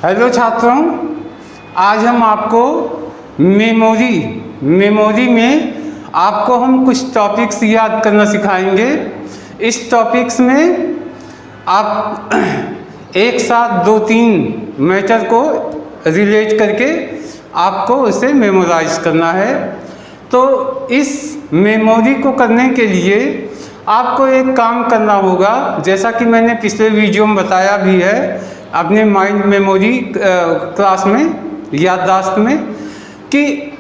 Hello छात्रों, आज हम आपको मेमोरी में आपको हम कुछ टॉपिक्स याद करना सिखाएंगे। इस टॉपिक्स में आप एक साथ 2-3 मैटर को रिलेट करके आपको उसे मेमोराइज करना है। तो इस मेमोरी को करने के लिए आपको एक काम करना होगा, जैसा कि मैंने पिछले वीडियो में बताया भी है अपने माइंड मेमोरी क्लास में, याददाश्त में, कि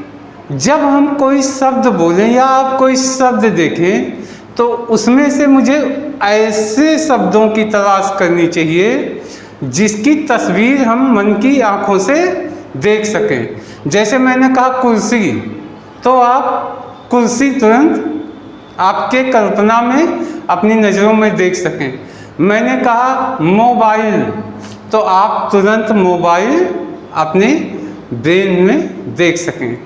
जब हम कोई शब्द बोलें या आप कोई शब्द देखें तो उसमें से मुझे ऐसे शब्दों की तलाश करनी चाहिए जिसकी तस्वीर हम मन की आंखों से देख सकें। जैसे मैंने कहा कुर्सी, तो आप कुर्सी तुरंत आपके कल्पना में अपनी नज़रों में देख सकें। मैंने कहा मोबाइल, तो आप तुरंत मोबाइल अपने ब्रेन में देख सकें।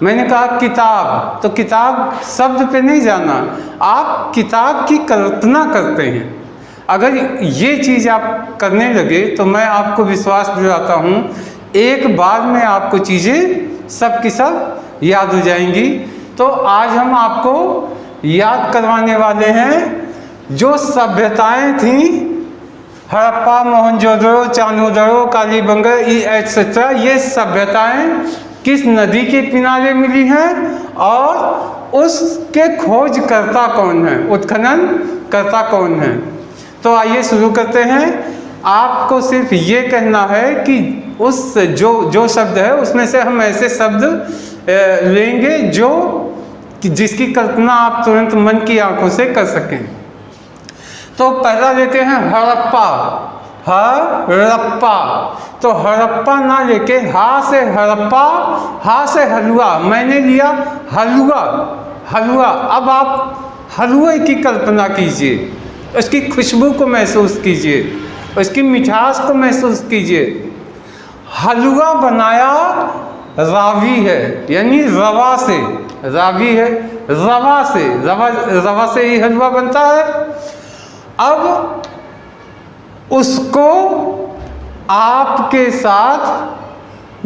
मैंने कहा किताब, तो किताब शब्द पे नहीं जाना, आप किताब की कल्पना करते हैं। अगर ये चीज़ आप करने लगे तो मैं आपको विश्वास दिलाता हूँ एक बार में आपको चीज़ें सब की सब याद हो जाएंगी। तो आज हम आपको याद करवाने वाले हैं जो सभ्यताएं थीं, हड़प्पा, मोहनजोदड़ो, चानूदड़ो, कालीबंगा एटसेट्रा, ये सभ्यताएं किस नदी के किनारे मिली हैं और उसके खोजकर्ता कौन है, उत्खनन करता कौन है। तो आइए शुरू करते हैं। आपको सिर्फ ये कहना है कि उस जो शब्द है उसमें से हम ऐसे शब्द लेंगे जिसकी कल्पना आप तुरंत मन की आंखों से कर सकें। तो पहला लेते हैं हड़प्पा। हड़प्पा, तो हड़प्पा ना लेके हा से हड़प्पा, हा से हलवा, मैंने लिया हलवा। अब आप हलवे की कल्पना कीजिए, उसकी खुशबू को महसूस कीजिए, उसकी मिठास को महसूस कीजिए। हलवा बनाया रावी है, यानी रवा से, रावी है रवा से ही हलवा बनता है। अब उसको आपके साथ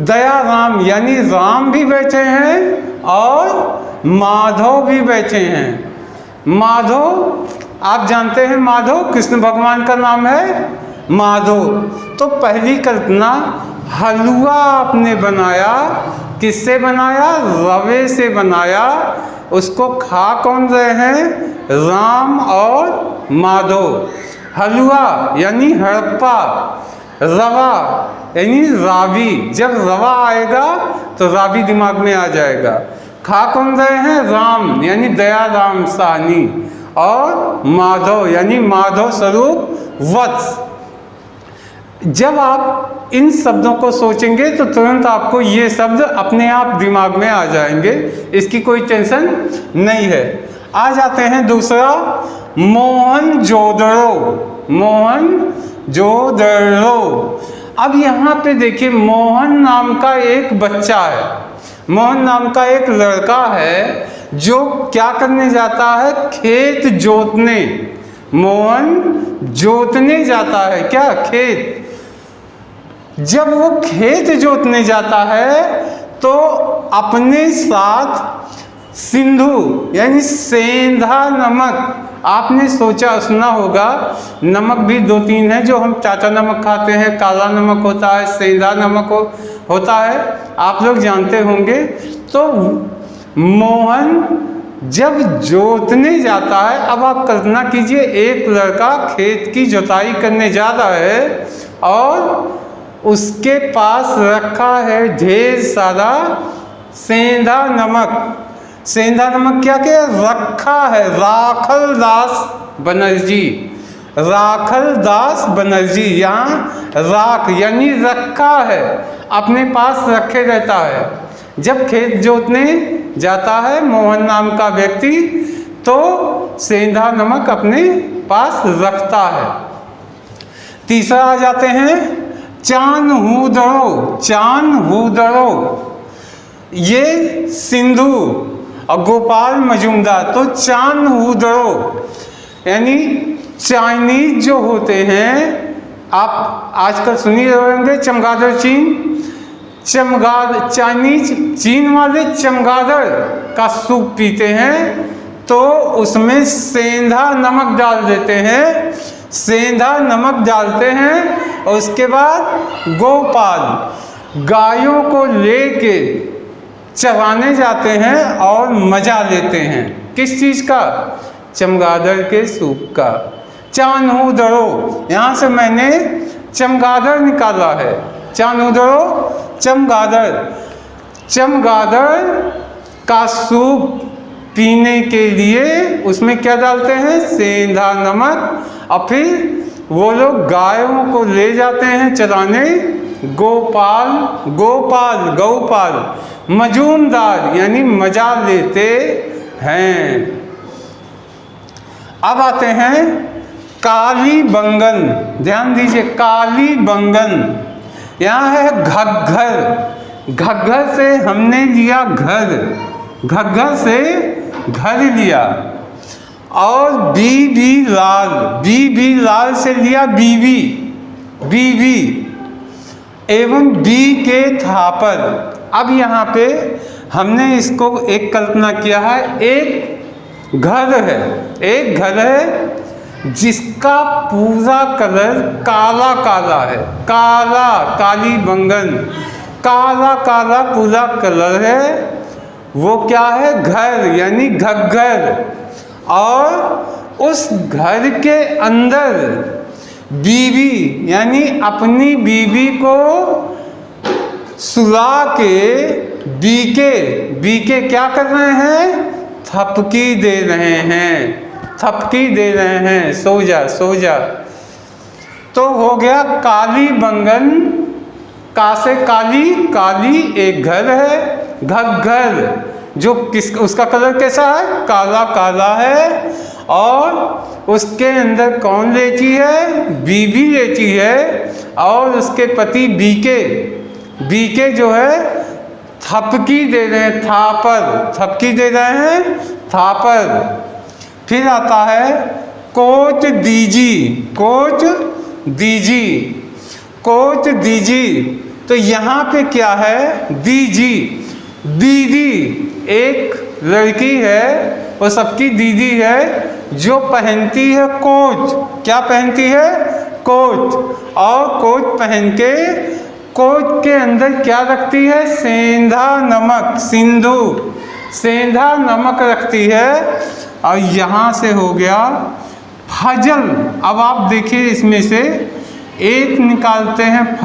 दयाराम यानी राम भी बैठे हैं और माधव भी बैठे हैं। माधव, आप जानते हैं माधव कृष्ण भगवान का नाम है माधव। तो पहली कल्पना, हलवा आपने बनाया, किससे बनाया? रवे से बनाया। उसको खा कौन रहे हैं? राम और माधव। हलवा यानी हड़प्पा, रवा यानी रावी। जब रवा आएगा तो रावी दिमाग में आ जाएगा। खा कौन रहे हैं? राम यानी दयाराम साहनी, और माधव यानी माधव स्वरूप वत्स। जब आप इन शब्दों को सोचेंगे तो तुरंत आपको ये शब्द अपने आप दिमाग में आ जाएंगे, इसकी कोई टेंशन नहीं है। आ जाते हैं दूसरा, मोहनजोदड़ो। अब यहाँ पे देखिए, मोहन नाम का एक बच्चा है, मोहन नाम का एक लड़का है जो क्या करने जाता है? खेत जोतने। मोहन जोतने जाता है, क्या? खेत। जब वो खेत जोतने जाता है तो अपने साथ सिंधु यानी सेंधा नमक, आपने सोचा सुना होगा, नमक भी 2-3 है जो हम चाचा नमक खाते हैं, काला नमक होता है, सेंधा नमक होता है, आप लोग जानते होंगे। तो मोहन जब जोतने जाता है, अब आप कल्पना कीजिए एक लड़का खेत की जुताई करने जा रहा है और उसके पास रखा है ढेर सारा सेंधा नमक। सेंधा नमक क्या क्या रखा है? राखल दास बनर्जी, यहाँ राख यानी रखा है, अपने पास रखे रहता है। जब खेत जोतने जाता है मोहन नाम का व्यक्ति तो सेंधा नमक अपने पास रखता है। तीसरा आ जाते हैं चानहूदड़ो, ये सिंधु और गोपाल मजूमदार। तो चानहूदड़ो यानी चाइनीज जो होते हैं आप आजकल सुन ही रहे होंगे चमगादड़ चाइनीज चीन वाले चमगादड़ का सूप पीते हैं तो उसमें सेंधा नमक डाल देते हैं, सेंधा नमक डालते हैं और उसके बाद गोपाल गायों को लेके चराने जाते हैं और मजा लेते हैं। किस चीज़ का? चमगादड़ के सूप का। चान्हू दरो, यहाँ से मैंने चमगादड़ निकाला है। चान्हू दरो चमगादड़ का सूप पीने के लिए उसमें क्या डालते हैं? सेंधा नमक। और फिर वो लोग गायों को ले जाते हैं चराने, गौपाल मजूमदार यानी मजा लेते हैं। अब आते हैं काली बंगन। ध्यान दीजिए, काली बंगन। यहाँ है घग्घर से हमने लिया घर, घग्घर से घर लिया। और बीबी लाल से लिया बीवी एवं बी के थापर। अब यहाँ पे हमने इसको एक कल्पना किया है, एक घर है जिसका पूरा कलर काला है, काली बंगन, काला पूरा कलर है। वो क्या है? घर यानी घग्घर। और उस घर के अंदर बीवी यानी अपनी बीवी को सुला के बीके क्या कर रहे हैं? थपकी दे रहे हैं, सो जा। तो हो गया काली बंगन, का से काली एक घर है, घग्घर जो उसका कलर कैसा है? काला है। और उसके अंदर कौन लेती है? बीवी लेती है। और उसके पति बीके जो है थपकी दे रहे हैं, थपकी दे रहे हैं, थापर। फिर आता है कोच दीजी। तो यहाँ पे क्या है? दीदी एक लड़की है, वो सबकी दीदी है, जो पहनती है कोच। क्या पहनती है? कोच। और कोच पहन के कोच के अंदर क्या रखती है? सेंधा नमक रखती है। और यहाँ से हो गया फजल। अब आप देखिए, इसमें से एक निकालते हैं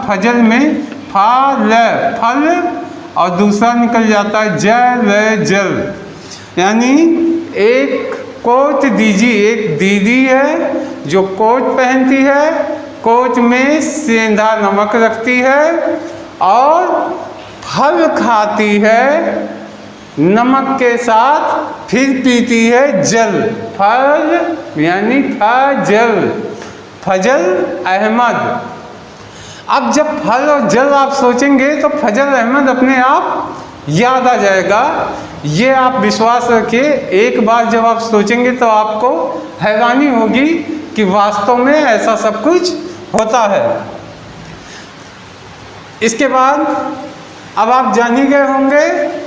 फजल में फल और दूसरा निकल जाता है जल। यानी एक कोच एक दीदी है जो कोच पहनती है, कोच में सेंधा नमक रखती है और फल खाती है नमक के साथ, फिर पीती है जल। फल यानी फजल अहमद। अब जब फल और जल आप सोचेंगे तो फजल अहमद अपने आप याद आ जाएगा। ये आप विश्वास रखिए, एक बार जब आप सोचेंगे तो आपको हैरानी होगी कि वास्तव में ऐसा सब कुछ होता है। इसके बाद अब आप जान ही गए होंगे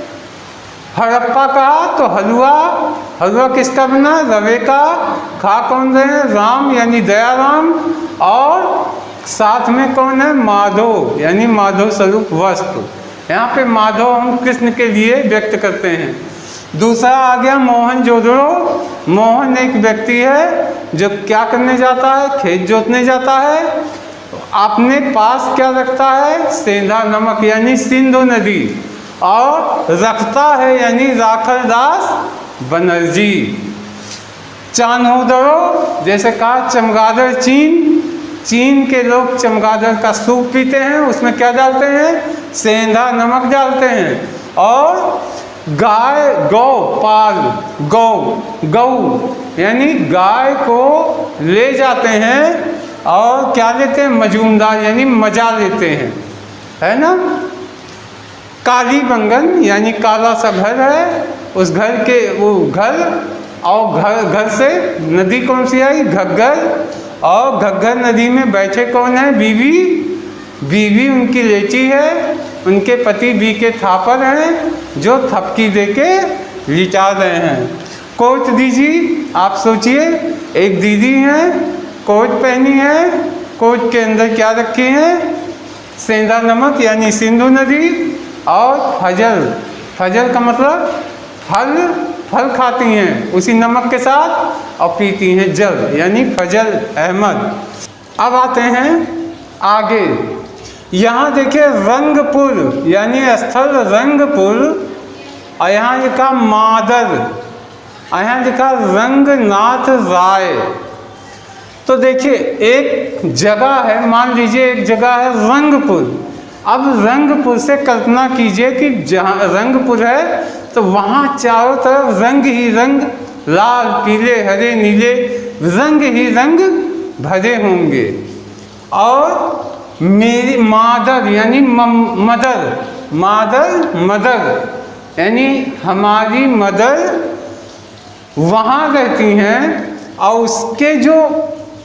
हड़प्पा का तो हलवा किसका बना? रवे का। खा कौन रहे? राम यानी दयाराम। और साथ में कौन है? माधव यानी माधव स्वरूप वस्तु। यहाँ पे माधव हम कृष्ण के लिए व्यक्त करते हैं। दूसरा आ गया मोहनजोदड़ो। मोहन एक व्यक्ति है जो क्या करने जाता है? खेत जोतने जाता है। अपने पास क्या रखता है? सेंधा नमक यानी सिंधु नदी। और रखता है यानी राखलदास बनर्जी। चान्होदरो जैसे कहा चमगादड़ चीन के लोग चमगादड़ का सूप पीते हैं, उसमें क्या डालते हैं? सेंधा नमक डालते हैं। और गौ यानी गाय को ले जाते हैं और क्या लेते हैं? मजूमदार यानी मजा लेते हैं, है ना। काली बंगन यानी काला सा घर है, उस घर के वो घर और घर से नदी कौन सी आई? घग्घर। और घग्गर नदी में बैठे कौन है? बीवी। बीवी उनकी लेटी है, उनके पति बी के थापर हैं जो थपकी देके लिटा रहे हैं। कोट दीजिए। आप सोचिए, एक दीदी हैं, कोट पहनी है, कोट के अंदर क्या रखे हैं? सेंधा नमक यानी सिंधु नदी और फजल। फजल का मतलब फल खाती हैं उसी नमक के साथ और पीती हैं जल, यानी फजल अहमद। अब आते हैं आगे। यहाँ देखिए रंगपुर यानी स्थल रंगपुर, और यहाँ लिखा मादर, और यहाँ लिखा रंगनाथ राय। तो देखिए एक जगह है, मान लीजिए एक जगह है रंगपुर। अब रंगपुर से कल्पना कीजिए कि जहाँ रंगपुर है तो वहाँ चारों तरफ रंग ही रंग, लाल पीले हरे नीले रंग ही रंग भरे होंगे। और मेरी मादर यानी मदर यानी हमारी मदर वहाँ रहती हैं, और उसके जो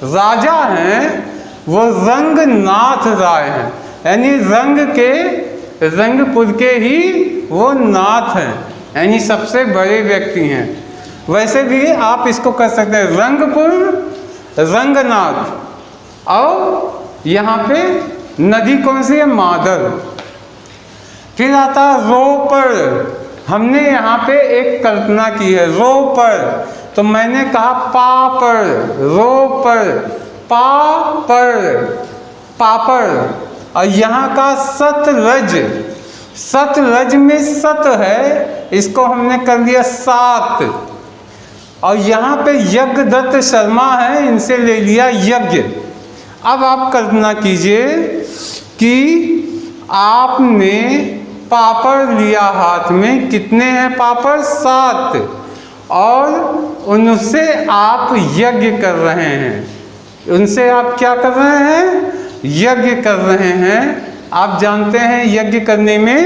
राजा हैं वो रंगनाथ राय हैं, यानी रंगपुर के ही वो नाथ हैं, यानी सबसे बड़े व्यक्ति हैं। वैसे भी आप इसको कर सकते हैं रंगपुर रंगनाथ, और यहाँ पे नदी कौन सी है? मादर। फिर आता रोपड़। हमने यहाँ पे एक कल्पना की है रोपड़, तो मैंने कहा पापड़, रोपड़, पापड़। और यहाँ का सतलज, सतलज में सत है, इसको हमने कर दिया सात। और यहाँ पे यज्ञदत्त शर्मा है, इनसे ले लिया यज्ञ। अब आप कल्पना कीजिए कि आपने पापड़ लिया हाथ में, कितने हैं पापड़? 7, और उनसे आप यज्ञ कर रहे हैं। उनसे आप क्या कर रहे हैं? यज्ञ कर रहे हैं। आप जानते हैं यज्ञ करने में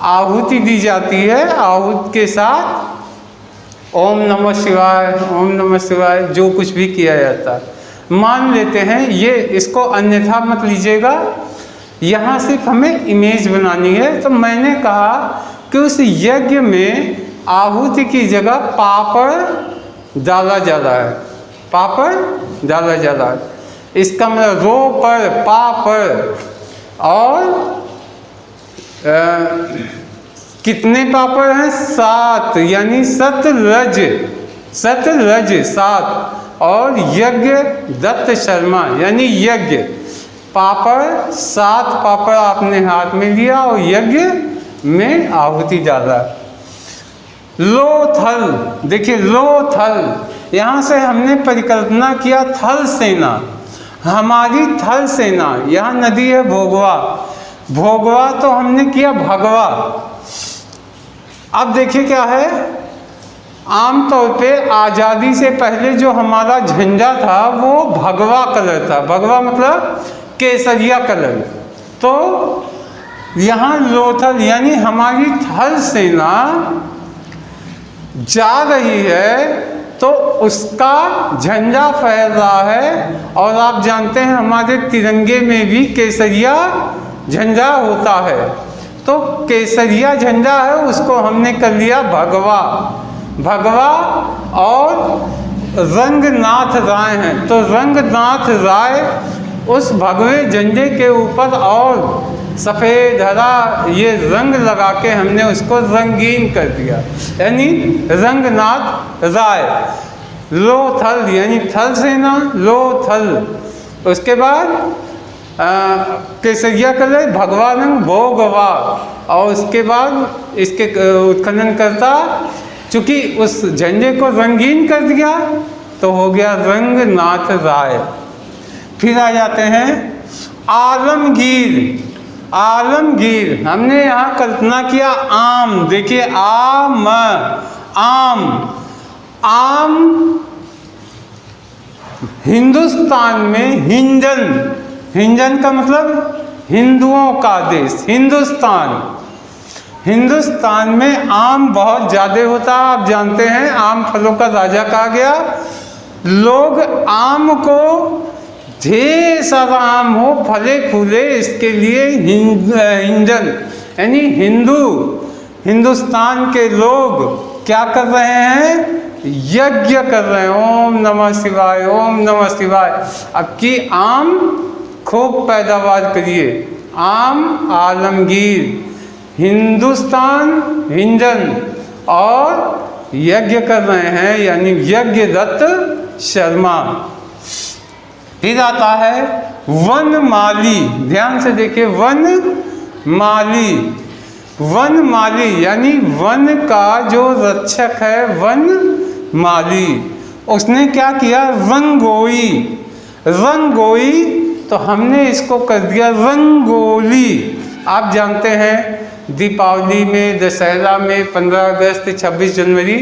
आहुति दी जाती है, आहुति के साथ ओम नमः शिवाय, ओम नमः शिवाय जो कुछ भी किया जाता है। मान लेते हैं ये, इसको अन्यथा मत लीजिएगा, यहाँ सिर्फ हमें इमेज बनानी है। तो मैंने कहा कि उस यज्ञ में आहुति की जगह पापड़ डाला जा रहा है, पापड़ डाला जा रहा है। इसका मतलब रोपड़ पापड़, और कितने पापड़ हैं? 7, यानी सतलज 7, और यज्ञ दत्त शर्मा यानी यज्ञ। पापड़ 7 पापड़ आपने हाथ में लिया और यज्ञ में आहुति डाला। लोथल, देखिए लोथल, यहाँ से हमने परिकल्पना किया थल सेना, हमारी थल सेना। यहाँ नदी है भोगवा, भोगवा तो हमने किया भगवा। अब देखिए क्या है, आमतौर पे आज़ादी से पहले जो हमारा झंडा था वो भगवा कलर था, भगवा मतलब केसरिया कलर। तो यहाँ लोथल यानी हमारी थल सेना जा रही है तो उसका झंडा फहर रहा है, और आप जानते हैं हमारे तिरंगे में भी केसरिया झंडा होता है। तो केसरिया झंडा है, उसको हमने कर लिया भगवा, भगवा। और रंगनाथ राय हैं, तो रंगनाथ राय उस भगवे झंडे के ऊपर और सफ़ेद हरा ये रंग लगा के हमने उसको रंगीन कर दिया, यानी रंगनाथ राय। लोथल यानी थल सेना, लोथल। उसके बाद केसरिया कलर, भगवा रंग, भोगवा। और उसके बाद इसके उत्खनन करता, चूँकि उस झंडे को रंगीन कर दिया तो हो गया रंगनाथ राय। फिर आ जाते हैं आलमगीर। आलमगीर हमने यहाँ कल्पना किया आम, देखिए आम, आम, आम हिंदुस्तान में हिंजन, हिंजन का मतलब हिंदुओं का देश, हिंदुस्तान। हिंदुस्तान में आम बहुत ज़्यादा होता है, आप जानते हैं आम फलों का राजा कहा गया। लोग आम को ढेर सारा आम हो, फले फूले, इसके लिए हिंदन यानी हिंदुस्तान के लोग क्या कर रहे हैं? यज्ञ कर रहे हैं। ओम नमः शिवाय, ओम नमः शिवाय। अब की आम खूब पैदावार करिए। आम आलमगीर, हिंदुस्तान हिंदन और यज्ञ कर रहे हैं यानी यज्ञ दत्त शर्मा। फिर आता है वनमाली। ध्यान से देखिए, वनमाली। वनमाली यानी वन का जो रक्षक है, वनमाली, उसने क्या किया? रंगोई। रंगोई तो हमने इसको कर दिया रंगोली। आप जानते हैं दीपावली में, दशहरा में, 15 अगस्त, 26 जनवरी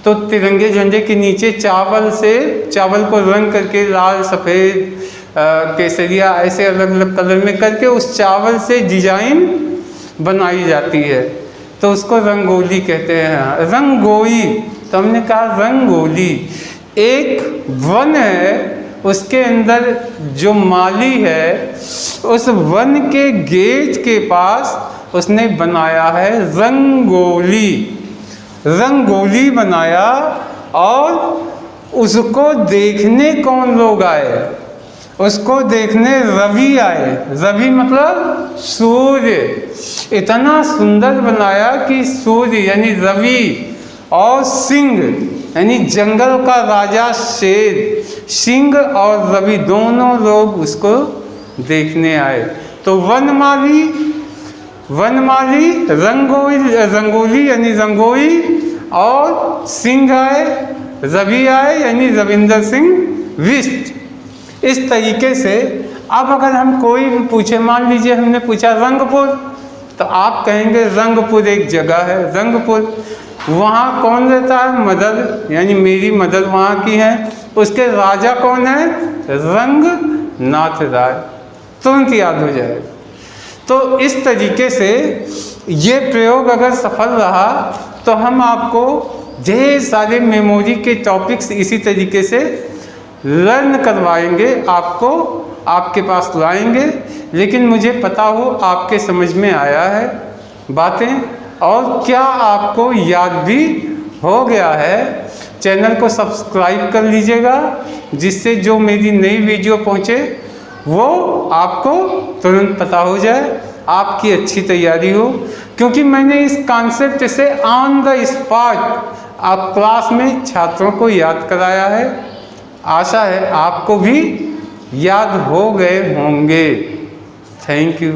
तो तिरंगे झंडे के नीचे चावल को रंग करके लाल, सफ़ेद, केसरिया ऐसे अलग अलग कलर में करके उस चावल से डिजाइन बनाई जाती है, तो उसको रंगोली कहते हैं। रंगोई तो हमने कहा रंगोली। एक वन है, उसके अंदर जो माली है उस वन के गेट के पास उसने बनाया है रंगोली। रंगोली बनाया और उसको देखने कौन लोग आए? उसको देखने रवि आए। रवि मतलब सूर्य। इतना सुंदर बनाया कि सूर्य यानी रवि और सिंह यानी जंगल का राजा शेर, सिंह और रवि दोनों लोग उसको देखने आए। तो वनमाली, रंगोली यानी रंगोई, और सिंह आए, रवि आए यानी रविंदर सिंह बिष्ट। इस तरीके से अब अगर हम कोई भी पूछे, मान लीजिए हमने पूछा रंगपुर, तो आप कहेंगे रंगपुर एक जगह है। रंगपुर, वहाँ कौन रहता है? मदर यानी मेरी मदर वहाँ की है। उसके राजा कौन है? रंगनाथ राय। तुरंत याद हो जाएगा। तो इस तरीके से ये प्रयोग अगर सफल रहा तो हम आपको ढेर सारे मेमोरी के टॉपिक्स इसी तरीके से लर्न करवाएंगे, आपको आपके पास लाएंगे। लेकिन मुझे पता हो आपके समझ में आया है बातें और क्या आपको याद भी हो गया है। चैनल को सब्सक्राइब कर लीजिएगा, जिससे जो मेरी नई वीडियो पहुँचे वो आपको तुरंत पता हो जाए, आपकी अच्छी तैयारी हो। क्योंकि मैंने इस कॉन्सेप्ट से ऑन द स्पॉट आप क्लास में छात्रों को याद कराया है। आशा है आपको भी याद हो गए होंगे। Thank you.